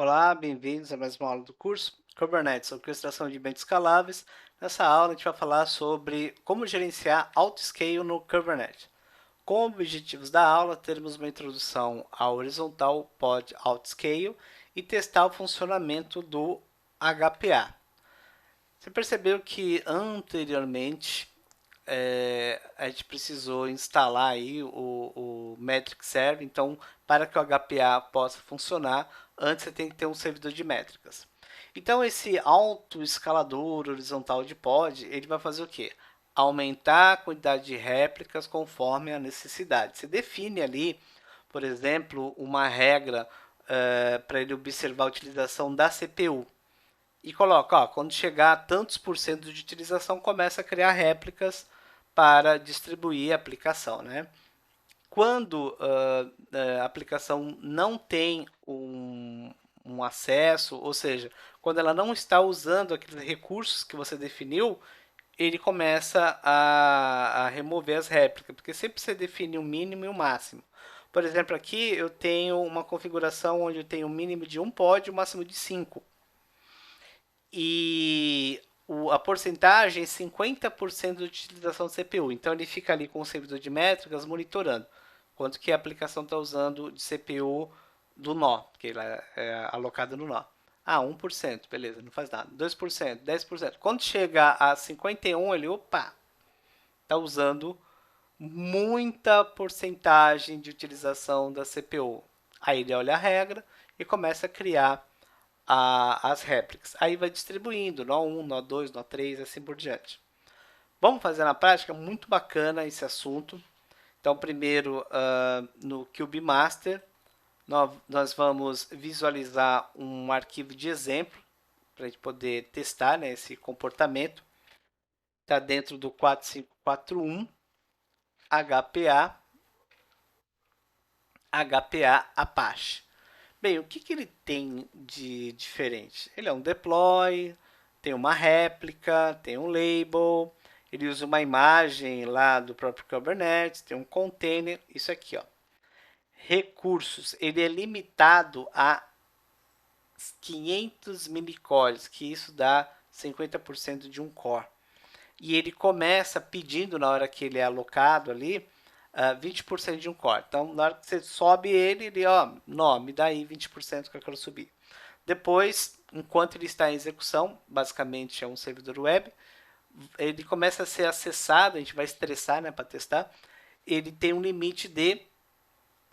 Olá, bem-vindos a mais uma aula do curso Kubernetes, orquestração de ambientes escaláveis. Nessa aula a gente vai falar sobre como gerenciar autoscale no Kubernetes. Com objetivos da aula, teremos uma introdução ao horizontal pod autoscale e testar o funcionamento do HPA. Você percebeu que anteriormente a gente precisou instalar aí o metric server, então para que o HPA possa funcionar, antes você tem que ter um servidor de métricas. Então esse auto escalador horizontal de pod, ele vai fazer o quê? Aumentar a quantidade de réplicas conforme a necessidade. Você define ali, por exemplo, uma regra para ele observar a utilização da CPU e coloca, ó, quando chegar a tantos por cento de utilização, começa a criar réplicas para distribuir a aplicação, né? Quando a aplicação não tem um acesso, ou seja, quando ela não está usando aqueles recursos que você definiu, ele começa a remover as réplicas, porque sempre você define o mínimo e o máximo. Por exemplo, aqui eu tenho uma configuração onde eu tenho um mínimo de 1 pod e um máximo de 5. E a porcentagem é 50% de utilização de CPU. Então ele fica ali com o servidor de métricas monitorando quanto que a aplicação está usando de CPU do nó, que ela é alocada no nó. Ah, 1%, beleza, não faz nada. 2%, 10%. Quando chega a 51%, ele, opa, está usando muita porcentagem de utilização da CPU. Aí ele olha a regra e começa a criar as réplicas. Aí vai distribuindo, nó 1, nó 2, nó 3, assim por diante. Vamos fazer na prática? Muito bacana esse assunto. Então, primeiro, no CubeMaster, nós vamos visualizar um arquivo de exemplo para a gente poder testar, né, esse comportamento. Está dentro do 4541 HPA, HPA Apache. Bem, o que ele tem de diferente? Ele é um deploy, tem uma réplica, tem um label, ele usa uma imagem lá do próprio Kubernetes, tem um container, isso aqui, ó. Recursos, ele é limitado a 500 milicores, que isso dá 50% de um core. E ele começa pedindo, na hora que ele é alocado ali, 20% de um core. Então, na hora que você sobe ele, ó, não, me dá aí 20% que eu quero subir. Depois, enquanto ele está em execução, basicamente é um servidor web, ele começa a ser acessado, a gente vai estressar, né, para testar, ele tem um limite de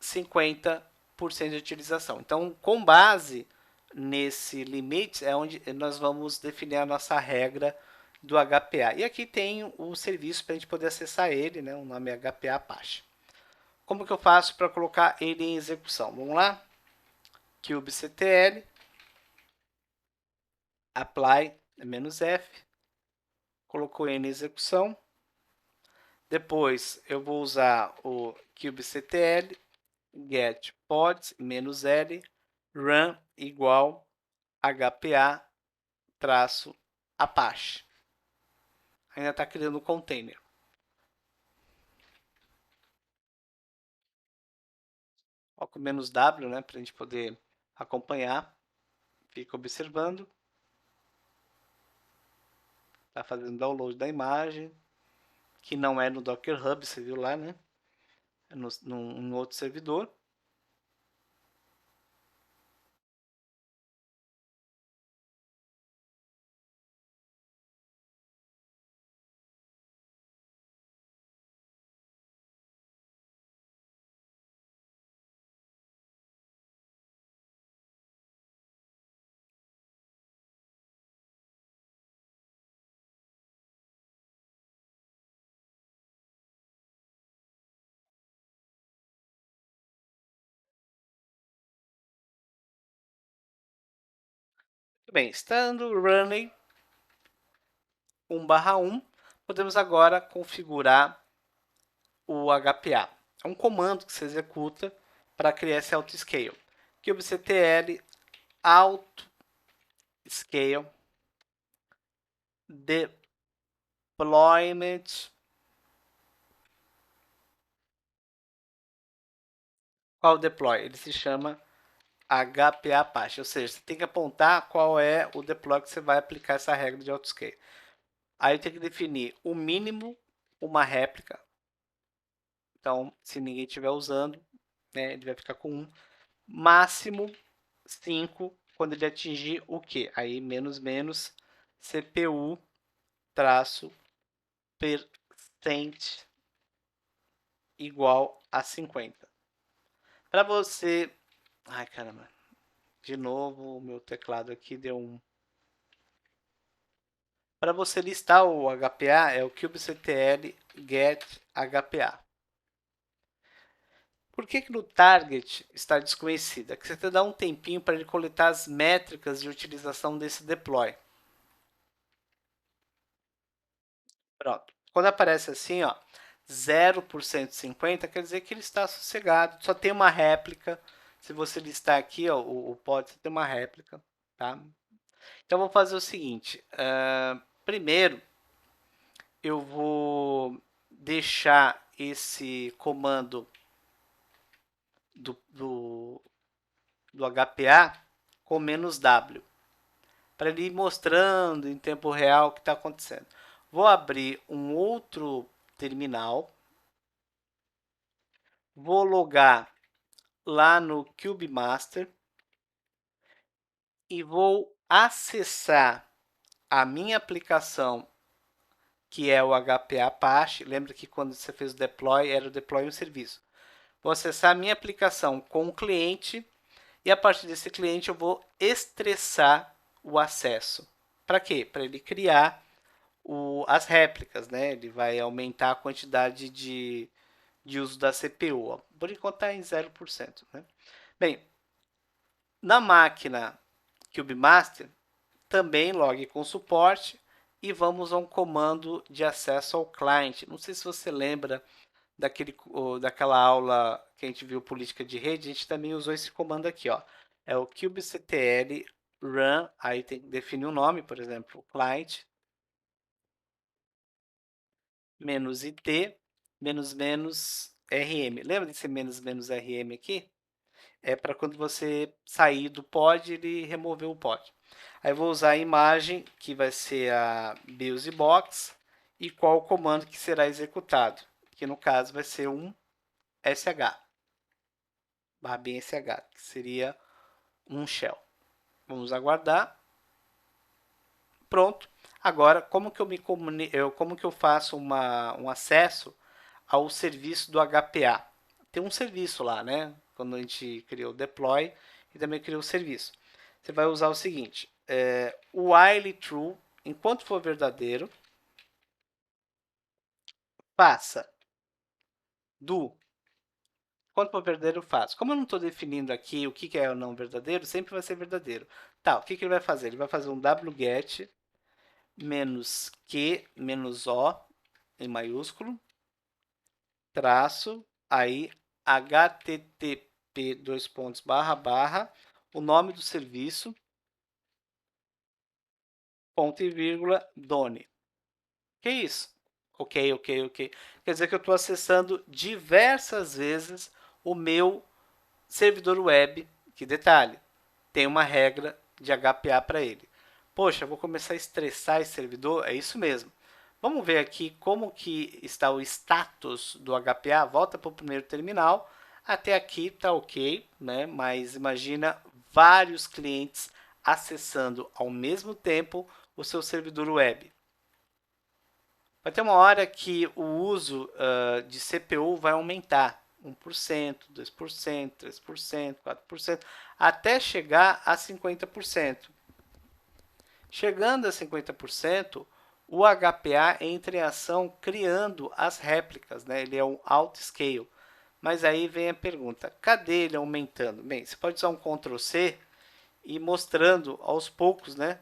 50% de utilização. Então, com base nesse limite, é onde nós vamos definir a nossa regra do HPA. E aqui tem o serviço para a gente poder acessar ele, né? O nome é HPA Apache. Como que eu faço para colocar ele em execução? Vamos lá? kubectl, apply, "-f", colocou ele em execução. Depois eu vou usar o kubectl get pods "-l, run igual HPA traço Apache. Ainda está criando um container. Coloco menos "w", né, para a gente poder acompanhar. Fica observando. Está fazendo download da imagem, que não é no Docker Hub, você viu lá, né? É num outro servidor. Muito bem, estando running 1/1, podemos agora configurar o HPA. É um comando que se executa para criar esse autoscale. kubectl autoscale deployment. Qual deploy? Ele se chama HPA Apache, ou seja, você tem que apontar qual é o deploy que você vai aplicar essa regra de autoscale. Aí tem que definir o mínimo, uma réplica. Então, se ninguém estiver usando, né, ele vai ficar com 1. Máximo 5 quando ele atingir o quê? Aí menos menos CPU traço percent igual a 50. Para você... Ai, caramba. De novo, o meu teclado aqui deu um... Para você listar o HPA, é o kubectl get HPA. Por que no target está desconhecido? É que você tem que dar um tempinho para ele coletar as métricas de utilização desse deploy. Pronto. Quando aparece assim, ó, 0% 50, quer dizer que ele está sossegado. Só tem uma réplica. Se você listar aqui, ó, o pod, você tem uma réplica. Tá? Então, vou fazer o seguinte. Primeiro, eu vou deixar esse comando do HPA com "-w", para ele ir mostrando em tempo real o que está acontecendo. Vou abrir um outro terminal, vou logar lá no KubeMaster e vou acessar a minha aplicação, que é o HPA Apache. Lembra que quando você fez o deploy, era o deploy um serviço. Vou acessar a minha aplicação com o cliente e a partir desse cliente eu vou estressar o acesso. Para quê? Para ele criar as réplicas, né? Ele vai aumentar a quantidade de uso da CPU. Ó. Por enquanto está em 0%. Né? Bem, na máquina KubeMaster, também log com suporte e vamos a um comando de acesso ao cliente. Não sei se você lembra daquela aula que a gente viu política de rede, a gente também usou esse comando aqui, ó. É o kubectl run, aí tem que definir o nome, por exemplo, client -it -rm. Lembra desse -rm aqui? É para quando você sair do pod, ele remover o pod. Aí vou usar a imagem, que vai ser a BusyBox, e qual o comando que será executado, que no caso vai ser um sh, /sh, que seria um shell. Vamos aguardar. Pronto. Agora, como que como que eu faço um acesso ao serviço do HPA? Tem um serviço lá, né? Quando a gente criou o deploy e também criou o serviço. Você vai usar o seguinte, o while true, enquanto for verdadeiro, passa do... Enquanto for verdadeiro, faço. Como eu não estou definindo aqui o que é o não verdadeiro, sempre vai ser verdadeiro. Tá, o que ele vai fazer? Ele vai fazer um wget -q -o em maiúsculo, traço, aí http o nome do serviço, ponto e vírgula, done. Que isso? Ok, ok, ok. Quer dizer que eu estou acessando diversas vezes o meu servidor web, que detalhe, tem uma regra de HPA para ele. Poxa, vou começar a estressar esse servidor? É isso mesmo. Vamos ver aqui como que está o status do HPA. Volta para o primeiro terminal. Até aqui está ok, né? Mas imagina vários clientes acessando ao mesmo tempo o seu servidor web. Vai ter uma hora que o uso de CPU vai aumentar. 1%, 2%, 3%, 4%, até chegar a 50%. Chegando a 50%, o HPA entra em ação criando as réplicas, né? Ele é um auto-scale. Mas aí vem a pergunta, cadê ele aumentando? Bem, você pode usar um Ctrl+C e ir mostrando aos poucos, né,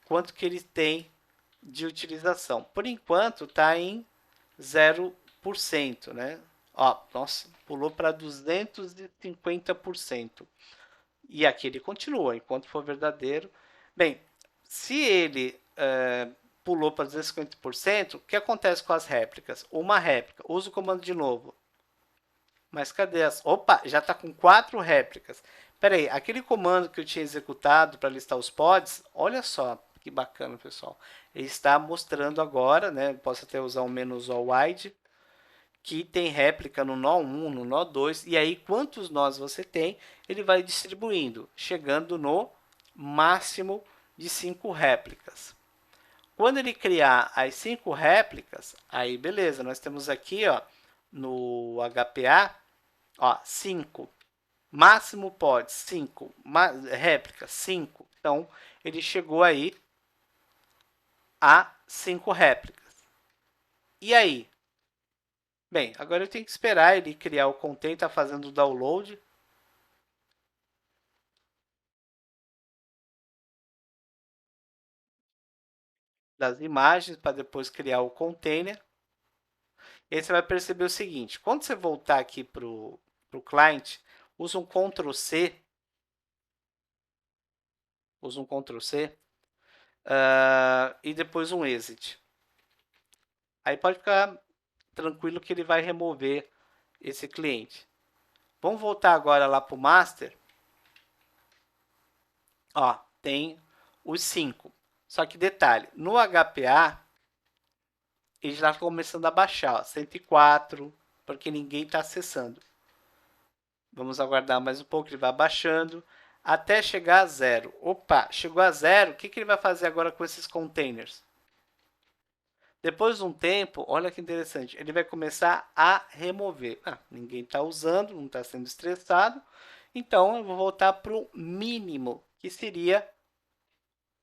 quanto que ele tem de utilização. Por enquanto está em 0%, né? Ó, nossa, pulou para 250%. E aqui ele continua, enquanto for verdadeiro. Bem, se ele pulou para 250%, o que acontece com as réplicas? Uma réplica, usa o comando de novo. Mas cadê as... Opa, já está com 4 réplicas. Espera aí, aquele comando que eu tinha executado para listar os pods, olha só que bacana, pessoal. Ele está mostrando agora, né? Posso até usar o "-o wide", que tem réplica no nó 1, no nó 2, e aí quantos nós você tem, ele vai distribuindo, chegando no máximo de 5 réplicas. Quando ele criar as 5 réplicas, aí beleza, nós temos aqui ó, no HPA, ó, 5. Máximo pode 5, réplica 5. Então, ele chegou aí a 5 réplicas. E aí? Bem, agora eu tenho que esperar ele criar o content, está fazendo o download. Das imagens para depois criar o container. E aí você vai perceber o seguinte, quando você voltar aqui para o client, usa um Ctrl C, e depois um exit. Aí pode ficar tranquilo que ele vai remover esse cliente. Vamos voltar agora lá para o master. Ó, tem os 5. Só que detalhe, no HPA, ele já está começando a baixar, ó, 104, porque ninguém está acessando. Vamos aguardar mais um pouco, ele vai baixando até chegar a 0. Opa, chegou a 0, o que ele vai fazer agora com esses containers? Depois de um tempo, olha que interessante, ele vai começar a remover. Ninguém está usando, não está sendo estressado, então eu vou voltar para o mínimo, que seria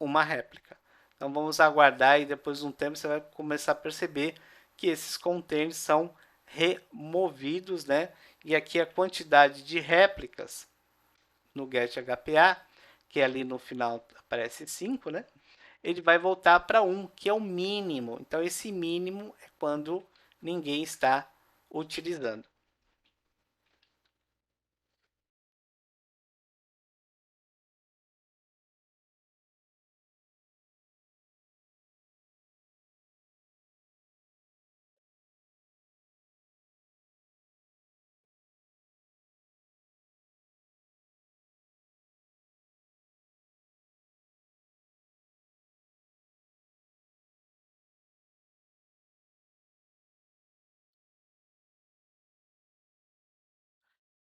uma réplica. Então vamos aguardar e depois de um tempo você vai começar a perceber que esses containers são removidos, né? E aqui a quantidade de réplicas no GetHPA, que ali no final aparece 5, né? Ele vai voltar para 1, que é o mínimo. Então esse mínimo é quando ninguém está utilizando.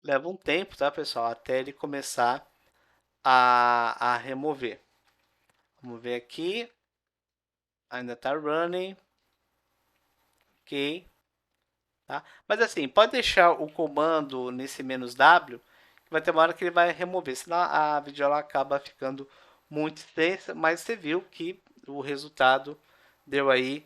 Leva um tempo, tá, pessoal? Até ele começar a remover. Vamos ver aqui. Ainda está running. Ok. Tá? Mas assim, pode deixar o comando nesse "-w", que vai ter uma hora que ele vai remover, senão a videoaula acaba ficando muito extensa, mas você viu que o resultado deu aí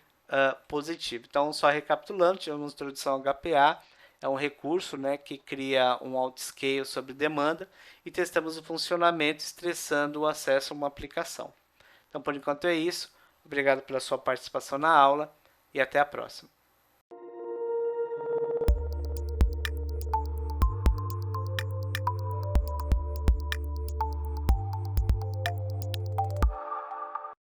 positivo. Então, só recapitulando, tivemos introdução HPA, é um recurso, né, que cria um autoscale sobre demanda, e testamos o funcionamento estressando o acesso a uma aplicação. Então, por enquanto é isso. Obrigado pela sua participação na aula e até a próxima.